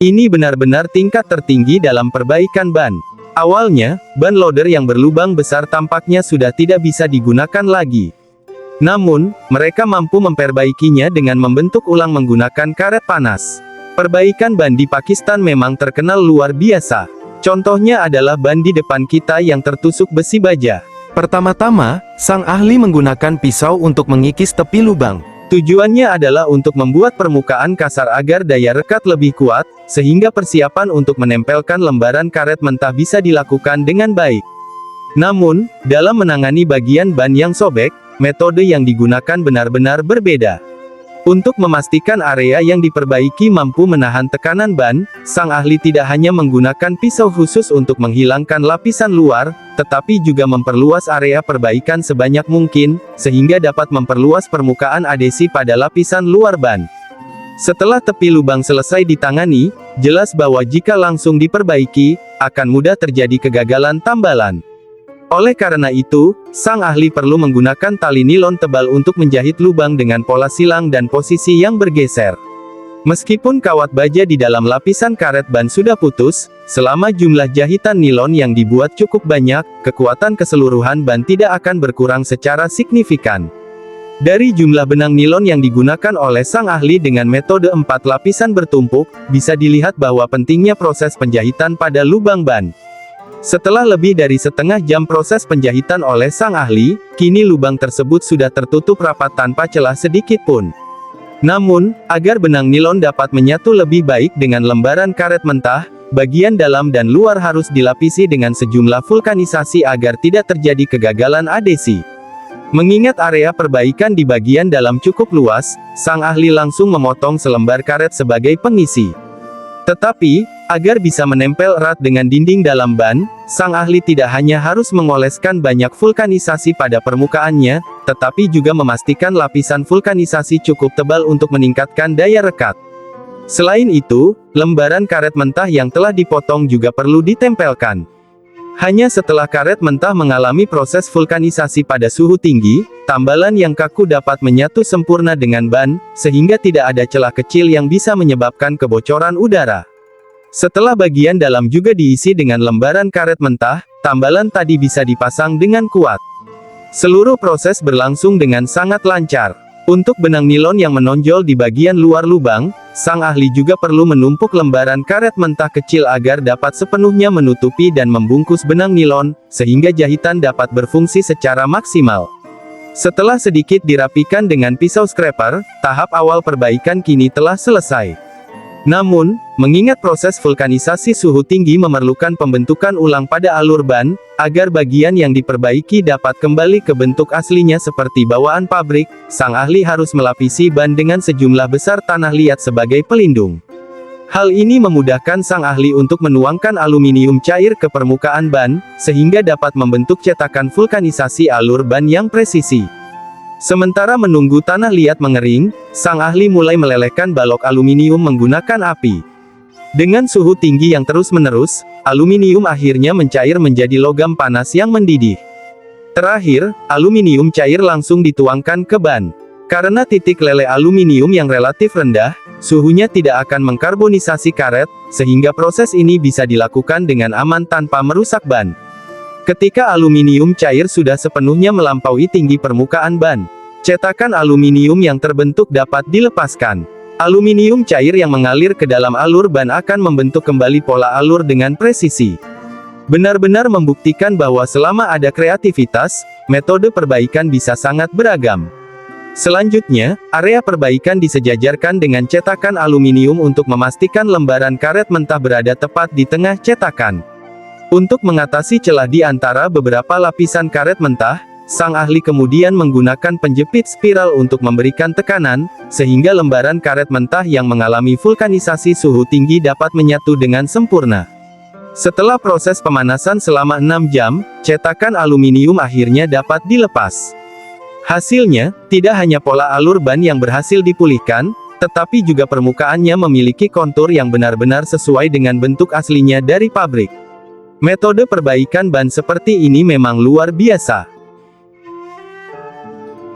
Ini benar-benar tingkat tertinggi dalam perbaikan ban. Awalnya, ban loader yang berlubang besar tampaknya sudah tidak bisa digunakan lagi. Namun, mereka mampu memperbaikinya dengan membentuk ulang menggunakan karet panas. Perbaikan ban di Pakistan memang terkenal luar biasa. Contohnya adalah ban di depan kita yang tertusuk besi baja. Pertama-tama, sang ahli menggunakan pisau untuk mengikis tepi lubang. Tujuannya adalah untuk membuat permukaan kasar agar daya rekat lebih kuat, sehingga persiapan untuk menempelkan lembaran karet mentah bisa dilakukan dengan baik. Namun, dalam menangani bagian ban yang sobek, metode yang digunakan benar-benar berbeda. Untuk memastikan area yang diperbaiki mampu menahan tekanan ban, sang ahli tidak hanya menggunakan pisau khusus untuk menghilangkan lapisan luar, tetapi juga memperluas area perbaikan sebanyak mungkin, sehingga dapat memperluas permukaan adhesi pada lapisan luar ban. Setelah tepi lubang selesai ditangani, jelas bahwa jika langsung diperbaiki, akan mudah terjadi kegagalan tambalan. Oleh karena itu, sang ahli perlu menggunakan tali nilon tebal untuk menjahit lubang dengan pola silang dan posisi yang bergeser. Meskipun kawat baja di dalam lapisan karet ban sudah putus, selama jumlah jahitan nilon yang dibuat cukup banyak, kekuatan keseluruhan ban tidak akan berkurang secara signifikan. Dari jumlah benang nilon yang digunakan oleh sang ahli dengan metode 4 lapisan bertumpuk, bisa dilihat bahwa pentingnya proses penjahitan pada lubang ban. Setelah lebih dari setengah jam proses penjahitan oleh sang ahli, kini lubang tersebut sudah tertutup rapat tanpa celah sedikit pun. Namun, agar benang nilon dapat menyatu lebih baik dengan lembaran karet mentah, bagian dalam dan luar harus dilapisi dengan sejumlah vulkanisasi agar tidak terjadi kegagalan adhesi. Mengingat area perbaikan di bagian dalam cukup luas, sang ahli langsung memotong selembar karet sebagai pengisi. Tetapi, agar bisa menempel erat dengan dinding dalam ban, sang ahli tidak hanya harus mengoleskan banyak vulkanisasi pada permukaannya, tetapi juga memastikan lapisan vulkanisasi cukup tebal untuk meningkatkan daya rekat. Selain itu, lembaran karet mentah yang telah dipotong juga perlu ditempelkan. Hanya setelah karet mentah mengalami proses vulkanisasi pada suhu tinggi, tambalan yang kaku dapat menyatu sempurna dengan ban, sehingga tidak ada celah kecil yang bisa menyebabkan kebocoran udara. Setelah bagian dalam juga diisi dengan lembaran karet mentah, tambalan tadi bisa dipasang dengan kuat. Seluruh proses berlangsung dengan sangat lancar. Untuk benang nilon yang menonjol di bagian luar lubang, sang ahli juga perlu menumpuk lembaran karet mentah kecil agar dapat sepenuhnya menutupi dan membungkus benang nilon, sehingga jahitan dapat berfungsi secara maksimal. Setelah sedikit dirapikan dengan pisau scraper, tahap awal perbaikan kini telah selesai. Namun, mengingat proses vulkanisasi suhu tinggi memerlukan pembentukan ulang pada alur ban, agar bagian yang diperbaiki dapat kembali ke bentuk aslinya seperti bawaan pabrik, sang ahli harus melapisi ban dengan sejumlah besar tanah liat sebagai pelindung. Hal ini memudahkan sang ahli untuk menuangkan aluminium cair ke permukaan ban, sehingga dapat membentuk cetakan vulkanisasi alur ban yang presisi. Sementara menunggu tanah liat mengering, sang ahli mulai melelehkan balok aluminium menggunakan api. Dengan suhu tinggi yang terus-menerus, aluminium akhirnya mencair menjadi logam panas yang mendidih. Terakhir, aluminium cair langsung dituangkan ke ban. Karena titik leleh aluminium yang relatif rendah, suhunya tidak akan mengkarbonisasi karet, sehingga proses ini bisa dilakukan dengan aman tanpa merusak ban. Ketika aluminium cair sudah sepenuhnya melampaui tinggi permukaan ban, cetakan aluminium yang terbentuk dapat dilepaskan. Aluminium cair yang mengalir ke dalam alur ban akan membentuk kembali pola alur dengan presisi. Benar-benar membuktikan bahwa selama ada kreativitas, metode perbaikan bisa sangat beragam. Selanjutnya, area perbaikan disejajarkan dengan cetakan aluminium untuk memastikan lembaran karet mentah berada tepat di tengah cetakan. Untuk mengatasi celah di antara beberapa lapisan karet mentah, sang ahli kemudian menggunakan penjepit spiral untuk memberikan tekanan, sehingga lembaran karet mentah yang mengalami vulkanisasi suhu tinggi dapat menyatu dengan sempurna. Setelah proses pemanasan selama 6 jam, cetakan aluminium akhirnya dapat dilepas. Hasilnya, tidak hanya pola alur ban yang berhasil dipulihkan, tetapi juga permukaannya memiliki kontur yang benar-benar sesuai dengan bentuk aslinya dari pabrik. Metode perbaikan ban seperti ini memang luar biasa.